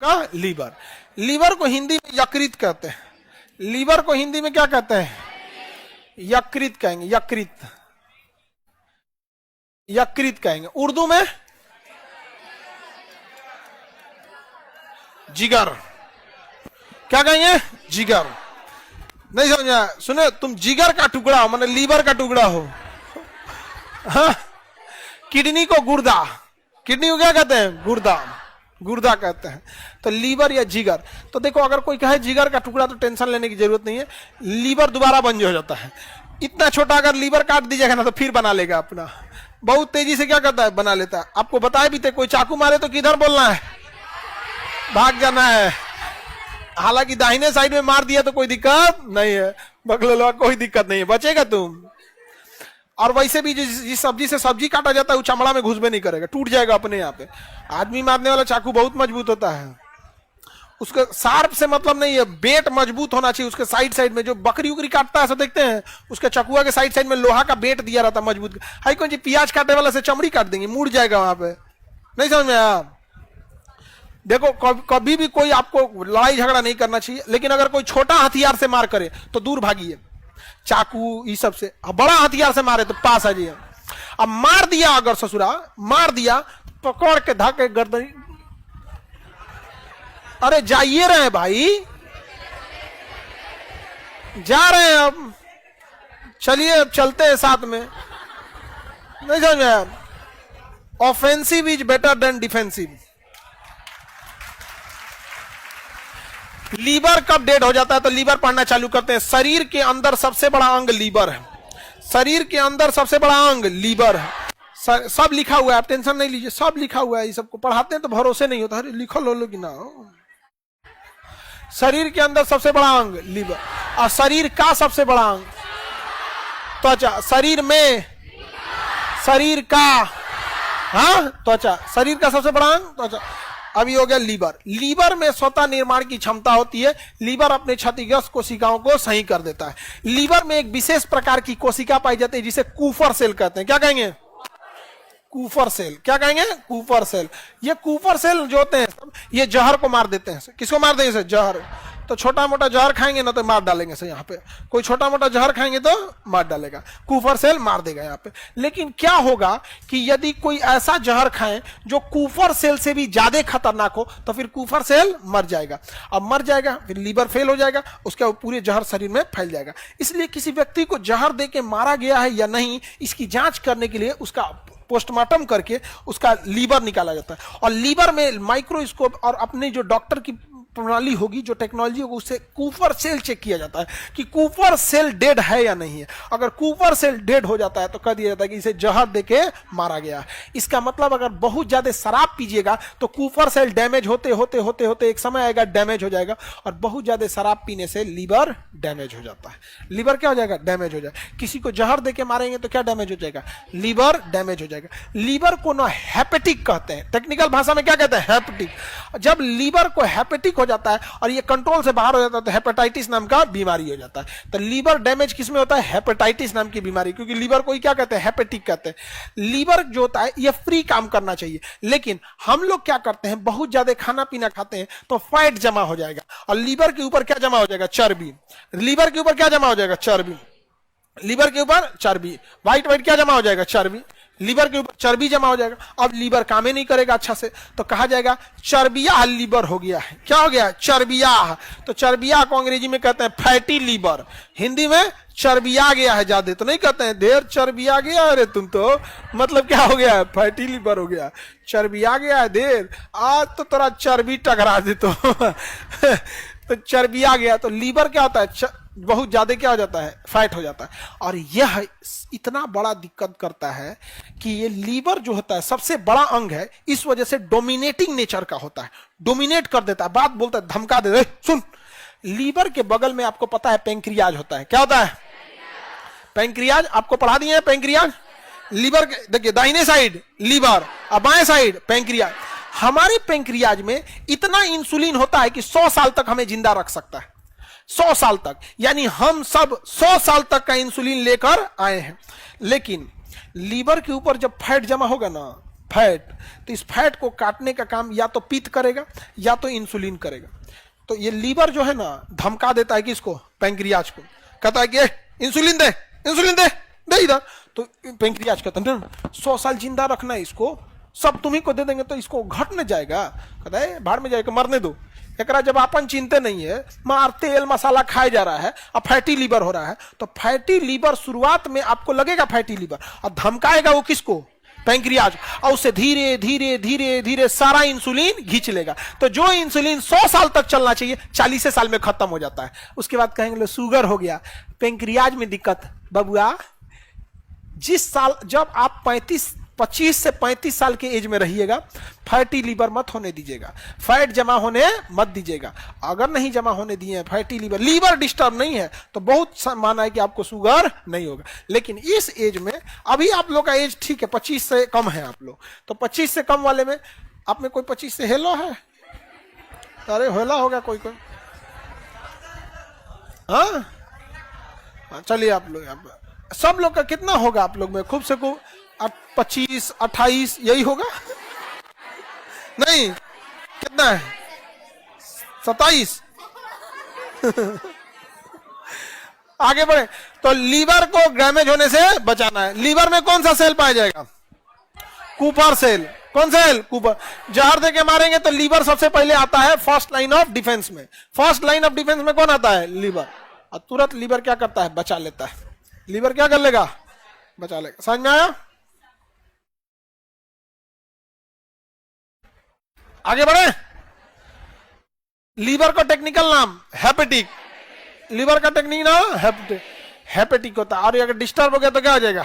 का liver. Liver को हिंदी में यकृत कहते हैं। लीवर को हिंदी में क्या कहते हैं? यकृत कहेंगे। यकृत, यकृत कहेंगे। उर्दू में जिगर। क्या कहेंगे? जिगर। नहीं समझा? सुने, तुम जिगर का टुकड़ा हो, माने लीवर का टुकड़ा हो। हाँ? किडनी को गुर्दा, किडनी को क्या कहते हैं? गुर्दा, गुर्दा कहते हैं। तो लीवर या जिगर। तो देखो, अगर कोई कहे जिगर का टुकड़ा तो टेंशन लेने की जरूरत नहीं है, लीवर दोबारा बंद हो जाता है। इतना छोटा अगर लीवर काट दीजिएगा ना तो फिर बना लेगा अपना, बहुत तेजी से क्या करता है? बना लेता है। आपको बताए भी थे, कोई चाकू मारे तो किधर बोलना है? भाग जाना है। हालांकि दाहिने साइड में मार दिया तो कोई दिक्कत नहीं है, बगल कोई दिक्कत नहीं है, बचेगा तुम। और वैसे भी जिस सब्जी से सब्जी काटा जाता है वो चमड़ा में घुसबे नहीं करेगा, टूट जाएगा अपने यहाँ पे। आदमी मारने वाला चाकू बहुत मजबूत होता है, उसके शार्प से मतलब नहीं है, बेट मजबूत होना चाहिए। उसके साइड साइड में जो बकरी उकरी काटता है ऐसा देखते हैं, उसके चकुआ के साइड साइड में लोहा का बेट दिया रहता है मजबूत। हाई कौन जी प्याज काटने वाला से चमड़ी काट देंगे, मुड़ जाएगा वहां पे। नहीं समझ में आया? देखो, कभी भी कोई आपको लड़ाई झगड़ा नहीं करना चाहिए, लेकिन अगर कोई छोटा हथियार से मार करे तो दूर भागिए, चाकू ये सब से। बड़ा हथियार से मारे तो पास आ जाइए। अब मार दिया, अगर ससुरा मार दिया, पकड़ के धाके गर्दन, अरे जाइए रहे भाई, जा रहे हैं अब, चलिए अब चलते हैं साथ में। नहीं समझ में? Offensive is better than defensive. Liver कब डेड हो जाता है? तो लीवर पढ़ना चालू करते हैं। शरीर के अंदर सबसे बड़ा अंग लीवर है। शरीर के अंदर सबसे बड़ा अंग लीवर है। सब लिखा हुआ है, आप टेंशन नहीं लीजिए, सब लिखा हुआ है। ये सबको पढ़ाते हैं तो भरोसे नहीं होता, अरे लिखो लो कि ना। शरीर के अंदर सबसे बड़ा अंग लीवर, और शरीर का सबसे बड़ा अंग त्वचा। शरीर में, शरीर का, हाँ त्वचा, शरीर का सबसे बड़ा अंग त्वचा। अभी हो गया लीवर। लीवर में स्वतः निर्माण की क्षमता होती है। लीवर अपने क्षतिग्रस्त कोशिकाओं को सही कर देता है। लीवर में एक विशेष प्रकार की कोशिका पाई जाती है जिसे कूफर सेल कहते हैं। क्या कहेंगे? Kupffer cell. क्या कहेंगे? Kupffer cell. ये कूफर सेल जो होते हैं ये जहर को मार देते हैं। किसको मार देंगे? जहर। तो छोटा मोटा जहर खाएंगे ना तो मार डालेंगे से। यहाँ पे कोई छोटा मोटा जहर खाएंगे तो मार डालेगा, कूफर सेल मार देगा यहाँ पे। लेकिन क्या होगा कि यदि कोई ऐसा जहर खाए जो कूफर सेल से भी ज्यादा खतरनाक हो तो फिर कूफर सेल मर जाएगा। अब मर जाएगा फिर लीवर फेल हो जाएगा, उसका पूरे जहर शरीर में फैल जाएगा। इसलिए किसी व्यक्ति को जहर दे के मारा गया है या नहीं, इसकी जांच करने के लिए उसका पोस्टमार्टम करके उसका लीवर निकाला जाता है। और लीवर में माइक्रोस्कोप और अपनी जो डॉक्टर की प्रणाली होगी, जो टेक्नोलॉजी होगी, उससे कूफर सेल चेक किया जाता है कि कूफर सेल डेड है या नहीं है। अगर कूफर सेल डेड हो जाता है तो कह दिया जाता है कि इसे जहर देके मारा गया। इसका मतलब अगर बहुत ज्यादा शराब पीजिएगा तो कूफर सेल डैमेज होते होते होते होते एक समय आएगा डैमेज हो जाएगा, और बहुत ज्यादा शराब पीने से लीवर डैमेज हो जाता है। लीवर क्या हो जाएगा? डैमेज हो जाएगा। किसी को जहर देके मारेंगे तो क्या डैमेज हो जाएगा? लीवर डैमेज हो जाएगा। लीवर को ना हेपेटिक कहते हैं, टेक्निकल भाषा में क्या कहते हैं? हेपेटिक। जब लीवर को हेपेटिक हो जाता है और ये कंट्रोल से बाहर हो जाता है तो हेपेटाइटिस नाम का बीमारी हो जाता है। तो लीवर डैमेज किसमें होता है? हेपेटाइटिस नाम की बीमारी, क्योंकि लीवर को ही क्या कहते हैं? हेपेटिक कहते हैं। लीवर जो होता है ये फ्री काम करना चाहिए, लेकिन हम लोग क्या करते हैं, बहुत ज्यादा खाना पीना खाते हैं तो फैट जमा हो जाएगा, और लीवर के ऊपर क्या जमा हो जाएगा? चर्बी। लीवर के ऊपर क्या जमा हो जाएगा? चर्बी। लीवर के ऊपर चर्बी, व्हाइट व्हाइट क्या जमा हो जाएगा? चर्बी। लीवर के ऊपर चर्बी जमा हो जाएगा। अब लीवर काम ही नहीं करेगा अच्छा से, तो कहा जाएगा चर्बिया लीवर हो गया है। क्या हो गया? चर्बिया। तो चर्बिया को अंग्रेजी में कहते हैं फैटी लीवर, हिंदी में चर्बिया गया है ज्यादा, तो नहीं कहते हैं देर चर्बिया गया। अरे तुम तो मतलब क्या हो गया है? फैटी लीवर हो गया, चर्बिया गया है देर, आज तो तेरा चर्बी टकरा दे तो तो चर्बिया गया। तो लीवर क्या होता है? बहुत ज्यादा क्या हो जाता है? फैट हो जाता है। और यह इतना बड़ा दिक्कत करता है कि ये लीवर जो होता है सबसे बड़ा अंग है, इस वजह से डोमिनेटिंग नेचर का होता है, डोमिनेट कर देता है, बात बोलता है, धमका देता है। सुन, लीवर के बगल में आपको पता है पेंक्रियाज होता है। क्या होता है? पेंक्रियाज। आपको पढ़ा दिए हैं पेंक्रियाज। लीवर के देखिए दाहिने साइड लीवर और बाएं साइड पेंक्रियाज। हमारे पेंक्रियाज में इतना इंसुलिन होता है कि 100 साल तक हमें जिंदा रख सकता है। 100 साल तक, यानी हम सब 100 साल तक का इंसुलिन लेकर आए हैं। लेकिन लीवर के ऊपर जब फैट जमा होगा ना फैट। तो इस फैट को काटने का काम या तो पित्त करेगा या तो इंसुलिन करेगा। तो ये लीवर जो है ना धमका देता है किसको, पैंक्रियाज को, कहता है कि इंसुलिन दे, इंसुलिन दे, दे इधर। तो पैंक्रियाज कहता है 100 साल जिंदा रखना है इसको, सब तुम्ही को दे देंगे तो इसको घट न जाएगा। कहता है भाड़ में जाएगा, मरने दो एकरा, जब अपन चिंते नहीं है, मार तेल मसाला खाए जा रहा है, अब फैटी लीवर हो रहा है। तो फैटी लीवर शुरुआत में आपको लगेगा फैटी लीवर, और धमकाएगा वो किसको, पैंक्रियाज, और उसे धीरे धीरे धीरे धीरे सारा इंसुलिन खींच लेगा। तो जो इंसुलिन 100 साल तक चलना चाहिए 40 साल में खत्म हो जाता है। उसके बाद कहेंगे शुगर हो गया, पैंक्रियाज में दिक्कत। बबुआ जिस साल जब आप 25 से 35 साल के एज में रहिएगा, फैटी लीवर मत होने दीजिएगा, फैट जमा होने मत दीजिएगा। अगर नहीं जमा होने दिए फैटी लीवर डिस्टर्ब नहीं है तो बहुत माना है कि आपको शुगर नहीं होगा। लेकिन इस एज में, अभी आप लोग का एज ठीक है 25 से कम है आप लोग, तो 25 से कम वाले में आप में कोई 25 से हेलो है? अरे हेलो होगा कोई कोई, हाँ चलिए आप लोग, सब लोग का कितना होगा आप लोग में, खूब से खूब 25 28 यही होगा? नहीं, कितना है? 27। आगे बढ़े। तो लीवर को डैमेज होने से बचाना है। लीवर में कौन सा सेल पाया जाएगा? Kupffer cell. कौन सेल? कूपर। जहर दे के मारेंगे तो लीवर सबसे पहले आता है फर्स्ट लाइन ऑफ डिफेंस में। फर्स्ट लाइन ऑफ डिफेंस में कौन आता है? लीवर। और तुरंत लीवर क्या करता है? बचा लेता है। लीवर क्या कर लेगा? बचा लेगा। समझ में आया? आगे बढ़े। लीवर का टेक्निकल नाम हेपेटिक। लीवर का टेक्निक नाम हेपेटिक होता है। और अगर डिस्टर्ब हो गया तो क्या हो जाएगा?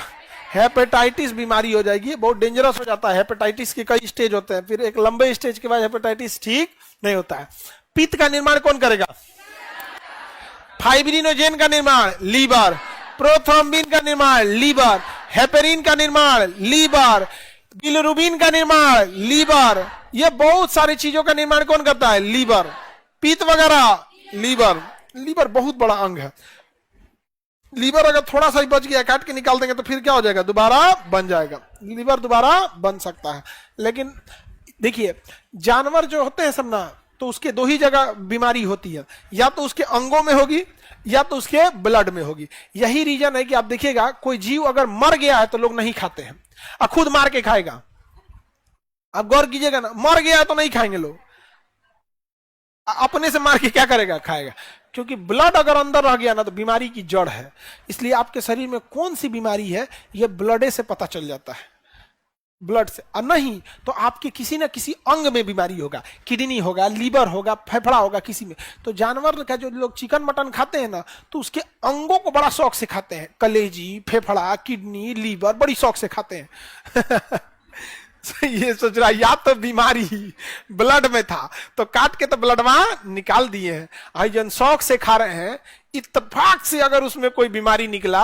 हेपेटाइटिस बीमारी हो जाएगी, बहुत डेंजरस हो जाता है। हेपेटाइटिस के कई स्टेज होते हैं, फिर एक लंबे स्टेज के बाद हेपेटाइटिस ठीक नहीं होता है। पित्त का निर्माण कौन करेगा? फाइब्रिनोजेन का निर्माण लीवर, प्रोथ्रोम्बिन का निर्माण लीवर, हेपेरिन का निर्माण लीवर, बिलिरुबिन का निर्माण लीवर। ये बहुत सारी चीजों का निर्माण कौन करता है? लीवर। पित्त वगैरह लीवर। लीवर बहुत बड़ा अंग है। लीवर अगर थोड़ा सा ही बच गया, काट के निकाल देंगे तो फिर क्या हो जाएगा? दोबारा बन जाएगा। लीवर दोबारा बन सकता है। लेकिन देखिए जानवर जो होते हैं सब ना, तो उसके दो ही जगह बीमारी होती है, या तो उसके अंगों में होगी या तो उसके ब्लड में होगी। यही रीजन है कि आप देखिएगा कोई जीव अगर मर गया है तो लोग नहीं खाते हैं, और खुद मार के खाएगा। आप गौर कीजिएगा ना, मर गया है तो नहीं खाएंगे लोग, अपने से मार के क्या करेगा? खाएगा। क्योंकि ब्लड अगर अंदर रह गया ना तो बीमारी की जड़ है। इसलिए आपके शरीर में कौन सी बीमारी है यह ब्लड से पता चल जाता है, ब्लड से। और नहीं तो आपके किसी ना किसी अंग में बीमारी होगा, किडनी होगा, लीवर होगा, फेफड़ा होगा, किसी में। तो जानवर का जो लोग चिकन मटन खाते हैं ना, तो उसके अंगों को बड़ा शौक से खाते हैं। कलेजी, फेफड़ा, किडनी, लीवर बड़ी शौक से खाते हैं। ये सोच रहा या तो बीमारी ब्लड में था तो काट के तो ब्लड वहां निकाल दिए हैं। आई जन शौक से खा रहे हैं, इत्तेफाक से अगर उसमें कोई बीमारी निकला